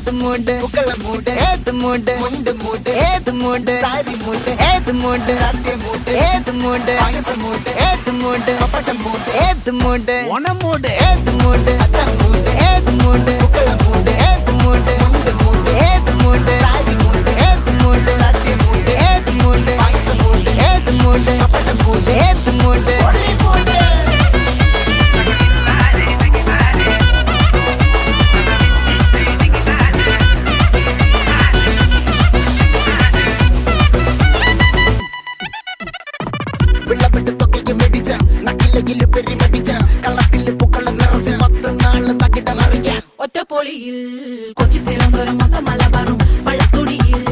ഏത് മൂട് പുക്കള മൂട് ഏത് മൂട് മുണ്ട് മൂട് ഏത് മൂട് സാരി മൂട് ഏത് മൂട് സത്യ മൂട് ഏത് മൂട് പായസ മൂട് ഏത് മൂട് പപ്പടം മൂട് ഏത് മൂട് ഓണം മൂട് ഏത് മൂട് അത്തം മൂട് ഏത് മൂട് പുക്കള മൂട് ഏത് മൂട് മുണ്ട് മൂട് ഏത് മൂട് സാരി മൂട് ഏത് മൂട് സത്യ മൂട് ഏത് മൂട് പായസ മൂട് ഏത് മൂട് പപ്പടം മൂട് ഏത് മൂട് ഒറ്റപ്പൊളിയിൽ കൊച്ചി തിരുവനന്തപുരം മൊത്തം മലബാറും വള്ളത്തുടിയിൽ